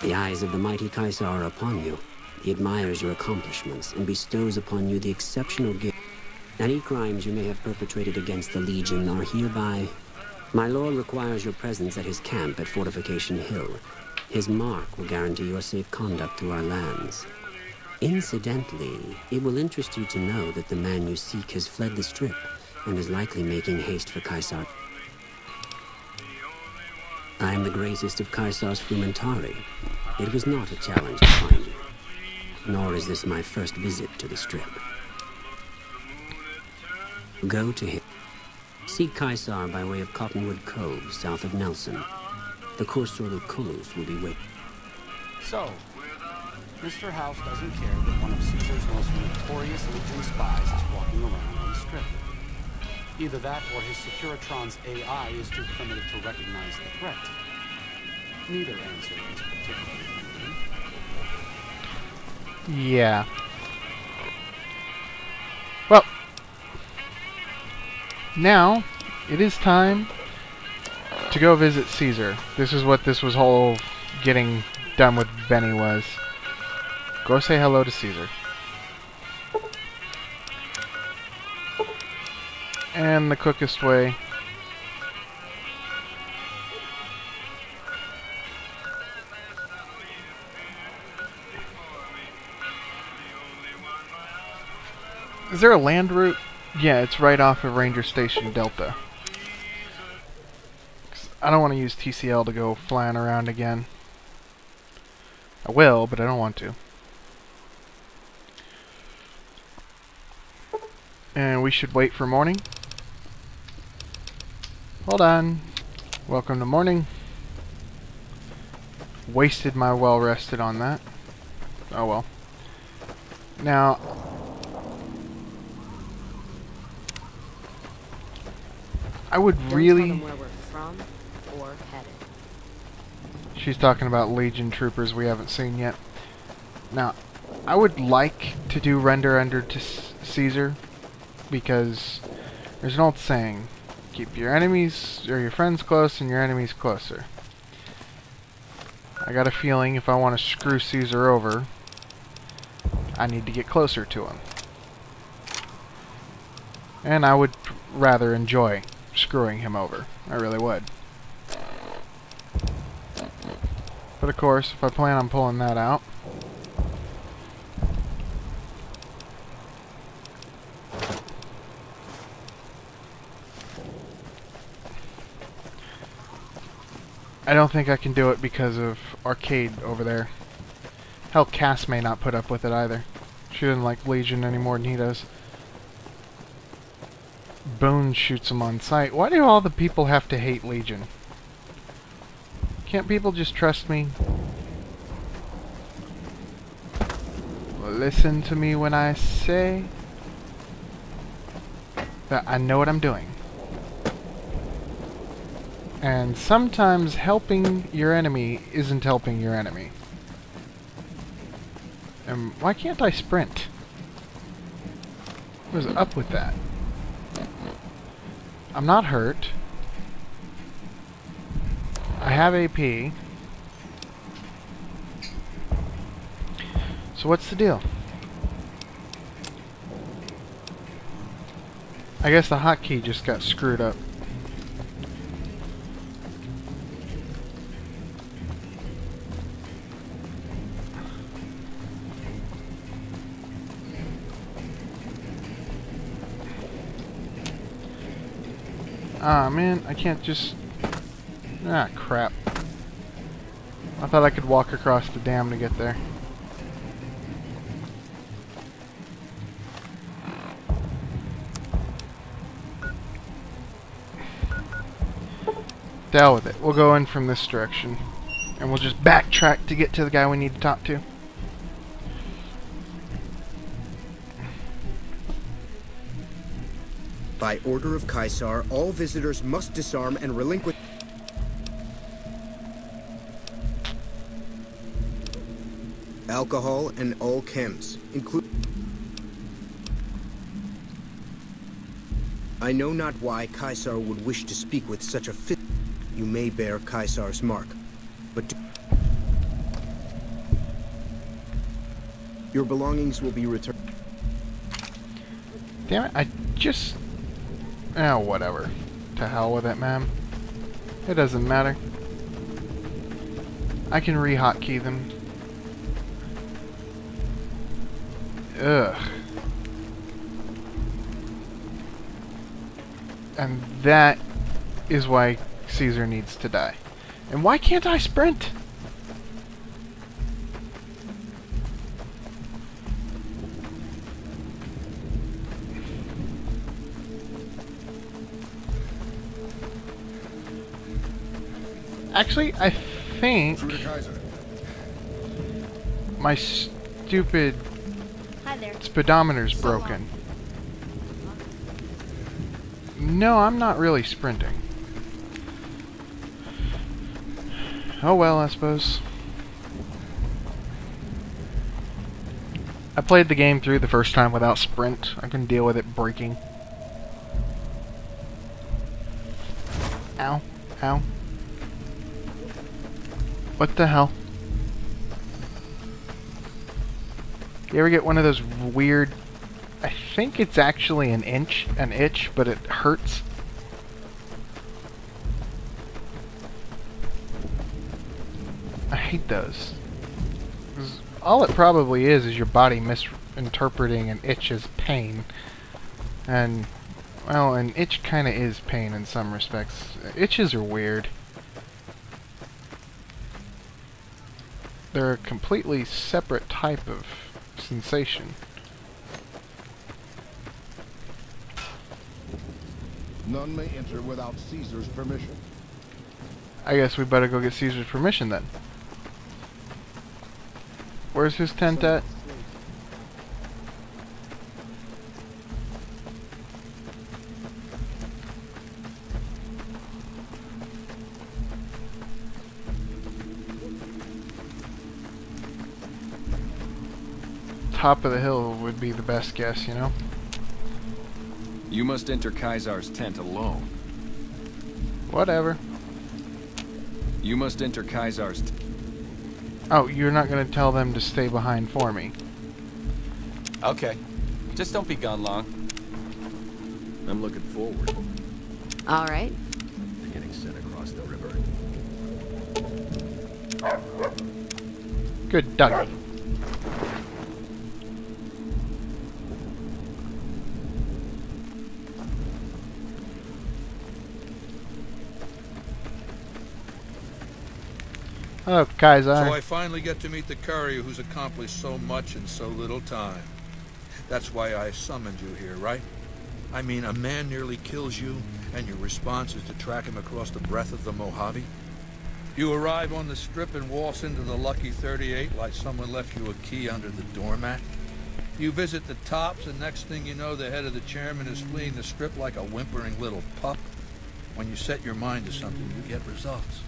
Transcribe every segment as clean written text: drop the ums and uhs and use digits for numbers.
The eyes of the mighty Caesar are upon you. He admires your accomplishments and bestows upon you the exceptional gift. Any crimes you may have perpetrated against the Legion are hereby... My lord requires your presence at his camp at Fortification Hill. His mark will guarantee your safe conduct through our lands. Incidentally, it will interest you to know that the man you seek has fled the Strip and is likely making haste for Caesar. I am the greatest of Caesar's Frumentari. It was not a challenge to find you. Nor is this my first visit to the Strip. Go to him. Seek Caesar by way of Cottonwood Cove, south of Nelson. The Cursor of Culus will be waiting. So, Mr. House doesn't care that one of Caesar's most notorious Legion spies is walking around on the Strip. Either that or his Securitron's AI is too primitive to recognize the threat. Neither answer is particularly convincing. Yeah. Well, now it is time to go visit Caesar. This is what this was whole getting done with Benny was. Go say hello to Caesar. And the quickest way is there a land route? Yeah, it's right off of Ranger Station Delta. I don't want to use TCL to go flying around again. I will, but I don't want to. And we should wait for morning. Hold on. Welcome to morning. Wasted my well rested on that. Oh well. Now, I would really... Don't tell them where we're from or headed. She's talking about Legion troopers we haven't seen yet. Now, I would like to do render under to Caesar, because there's an old saying, keep your enemies or your friends close and your enemies closer. I got a feeling if I want to screw Caesar over, I need to get closer to him. And I would rather enjoy screwing him over. I really would. But of course, if I plan on pulling that out, I don't think I can do it because of Arcade over there. Hell, Cass may not put up with it either. She doesn't like Legion any more than he does. Boone shoots him on sight. Why do all the people have to hate Legion? Can't people just trust me? Listen to me when I say that I know what I'm doing. And sometimes helping your enemy isn't helping your enemy. And why can't I sprint? What is up with that? I'm not hurt. I have AP. So what's the deal? I guess the hotkey just got screwed up. Ah, man, I can't just... Ah, crap. I thought I could walk across the dam to get there. Deal with it. We'll go in from this direction. And we'll just backtrack to get to the guy we need to talk to. By order of Caesar, all visitors must disarm and relinquish... alcohol and all chems, including... I know not why Caesar would wish to speak with such a fit... You may bear Caesar's mark, but... Your belongings will be returned. Damn it, I just... Oh, whatever. To hell with it, man. It doesn't matter. I can re-hotkey them. Ugh. And that is why Caesar needs to die. And why can't I sprint? Actually, I think my stupid Hi there. speedometer's broken. No, I'm not really sprinting. Oh well, I suppose. I played the game through the first time without sprint. I can deal with it breaking. Ow. Ow. What the hell? You ever get one of those weird... I think it's actually an itch, but it hurts. I hate those. 'Cause all it probably is your body misinterpreting an itch as pain. And, well, an itch kinda is pain in some respects. Itches are weird. They're a completely separate type of sensation. None may enter without Caesar's permission. I guess we better go get Caesar's permission then. Where's his tent at? Top of the hill would be the best guess, you know? You must enter Kaisar's tent alone. Whatever. You must enter Kaisar's tent. Oh, you're not going to tell them to stay behind for me. Okay. Just don't be gone long. I'm looking forward All right. to getting sent across the river. Good doggy. Hello, Kaiser. So I finally get to meet the courier who's accomplished so much in so little time. That's why I summoned you here, right? I mean, a man nearly kills you, and your response is to track him across the breadth of the Mojave? You arrive on the strip and waltz into the Lucky 38 like someone left you a key under the doormat? You visit the tops, and next thing you know, the head of the chairman is fleeing the strip like a whimpering little pup? When you set your mind to something, you get results.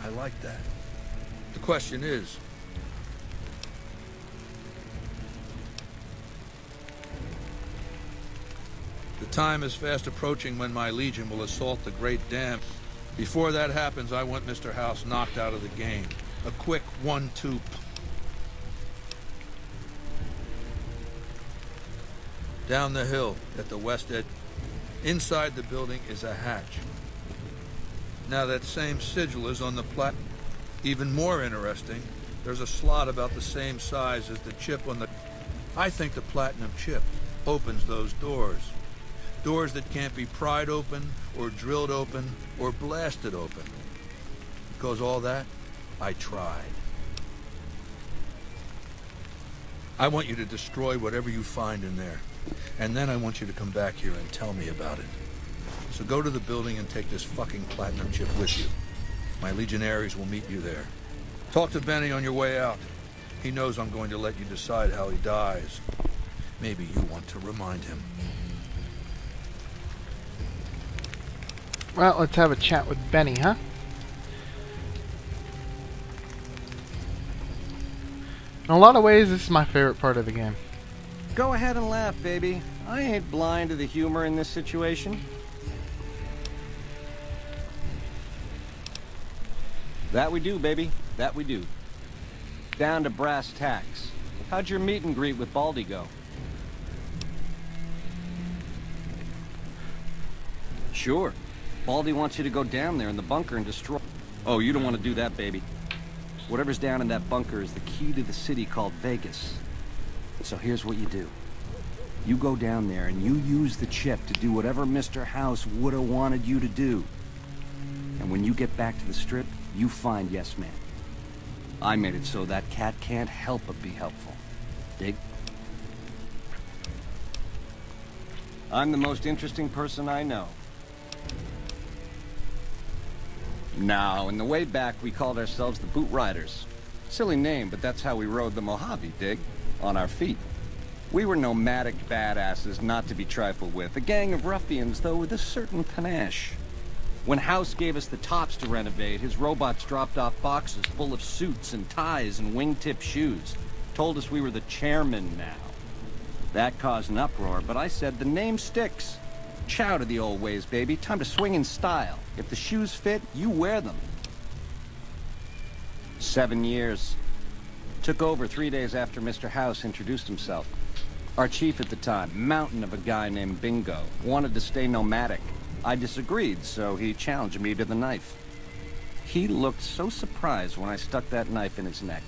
I like that. The question is, the time is fast approaching when my legion will assault the Great Dam. Before that happens, I want Mr. House knocked out of the game. A quick 1-2. Down the hill at the west edge. Inside the building is a hatch. Now that same sigil is on the plat. Even more interesting, there's a slot about the same size as the chip on the... I think the platinum chip opens those doors. Doors that can't be pried open, or drilled open, or blasted open. Because all that, I tried. I want you to destroy whatever you find in there. And then I want you to come back here and tell me about it. So go to the building and take this fucking platinum chip with you. My legionaries will meet you there. Talk to Benny on your way out. He knows I'm going to let you decide how he dies. Maybe you want to remind him. Well, let's have a chat with Benny, huh? In a lot of ways, this is my favorite part of the game. Go ahead and laugh, baby. I ain't blind to the humor in this situation. That we do, baby. That we do. Down to brass tacks. How'd your meet and greet with Baldy go? Sure. Baldy wants you to go down there in the bunker and destroy... Oh, you don't want to do that, baby. Whatever's down in that bunker is the key to the city called Vegas. So here's what you do. You go down there and you use the chip to do whatever Mr. House would have wanted you to do. And when you get back to the Strip, you find Yes Man. I made it so that cat can't help but be helpful. Dig? I'm the most interesting person I know. Now, in the way back, we called ourselves the Boot Riders. Silly name, but that's how we rode the Mojave, dig? On our feet. We were nomadic badasses not to be trifled with. A gang of ruffians, though, with a certain panache. When House gave us the tops to renovate, his robots dropped off boxes full of suits and ties and wingtip shoes. Told us we were the chairman now. That caused an uproar, but I said the name sticks. Chow to the old ways, baby. Time to swing in style. If the shoes fit, you wear them. 7 years. Took over 3 days after Mr. House introduced himself. Our chief at the time, mountain of a guy named Bingo, wanted to stay nomadic. I disagreed, so he challenged me to the knife. He looked so surprised when I stuck that knife in his neck.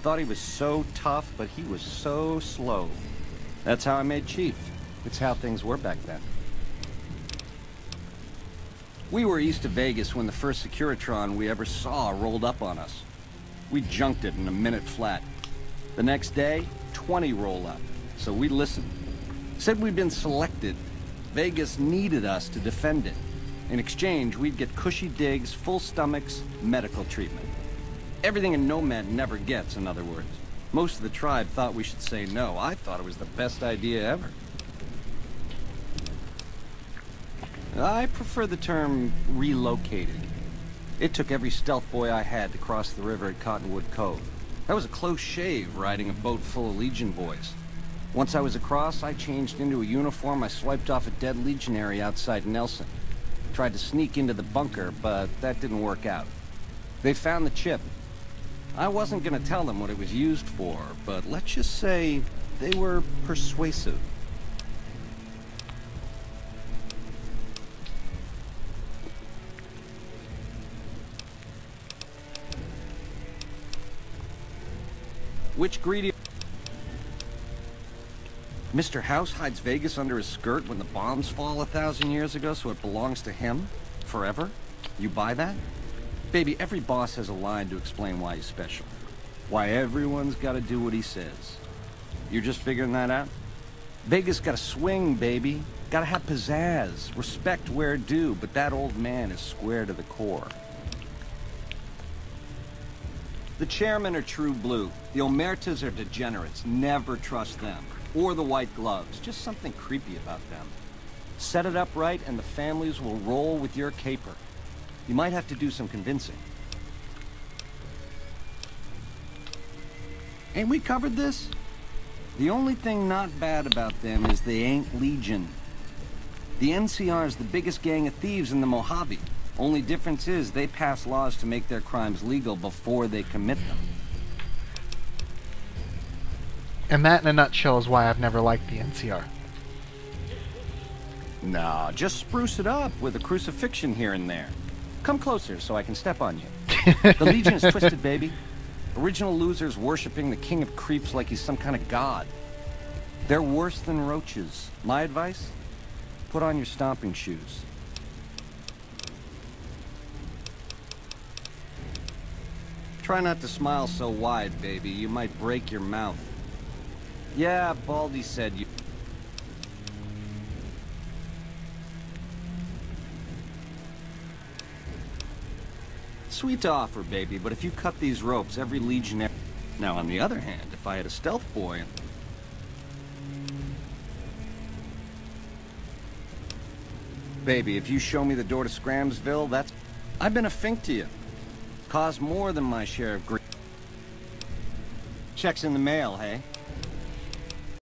Thought he was so tough, but he was so slow. That's how I made chief. It's how things were back then. We were east of Vegas when the first Securitron we ever saw rolled up on us. We junked it in a minute flat. The next day, 20 roll up. So we listened. Said we'd been selected. Vegas needed us to defend it. In exchange, we'd get cushy digs, full stomachs, medical treatment. Everything a nomad never gets, in other words. Most of the tribe thought we should say no. I thought it was the best idea ever. I prefer the term relocated. It took every stealth boy I had to cross the river at Cottonwood Cove. That was a close shave, riding a boat full of Legion boys. Once I was across, I changed into a uniform I swiped off a dead legionary outside Nelson. Tried to sneak into the bunker, but that didn't work out. They found the chip. I wasn't gonna tell them what it was used for, but let's just say they were persuasive. Which greedy... Mr. House hides Vegas under his skirt when the bombs fall 1,000 years ago, so it belongs to him? Forever? You buy that? Baby, every boss has a line to explain why he's special. Why everyone's gotta do what he says. You're just figuring that out? Vegas gotta swing, baby. Gotta have pizzazz. Respect where due, but that old man is square to the core. The chairmen are true blue. The omertas are degenerates. Never trust them. Or the white gloves. Just something creepy about them. Set it up right and the families will roll with your caper. You might have to do some convincing. Ain't we covered this? The only thing not bad about them is they ain't Legion. The NCR is the biggest gang of thieves in the Mojave. Only difference is they pass laws to make their crimes legal before they commit them. And that in a nutshell is why I've never liked the NCR. Nah, just spruce it up with a crucifixion here and there. Come closer so I can step on you. The Legion is twisted, baby. Original losers worshipping the king of creeps like he's some kind of god. They're worse than roaches. My advice? Put on your stomping shoes. Try not to smile so wide, baby. You might break your mouth. Yeah, Baldy said you... Sweet offer, baby, but if you cut these ropes, every legionary... Now, on the other hand, if I had a stealth boy... Baby, if you show me the door to Scramsville, that's... I've been a fink to you. Caused more than my share of grief. Checks in the mail, hey?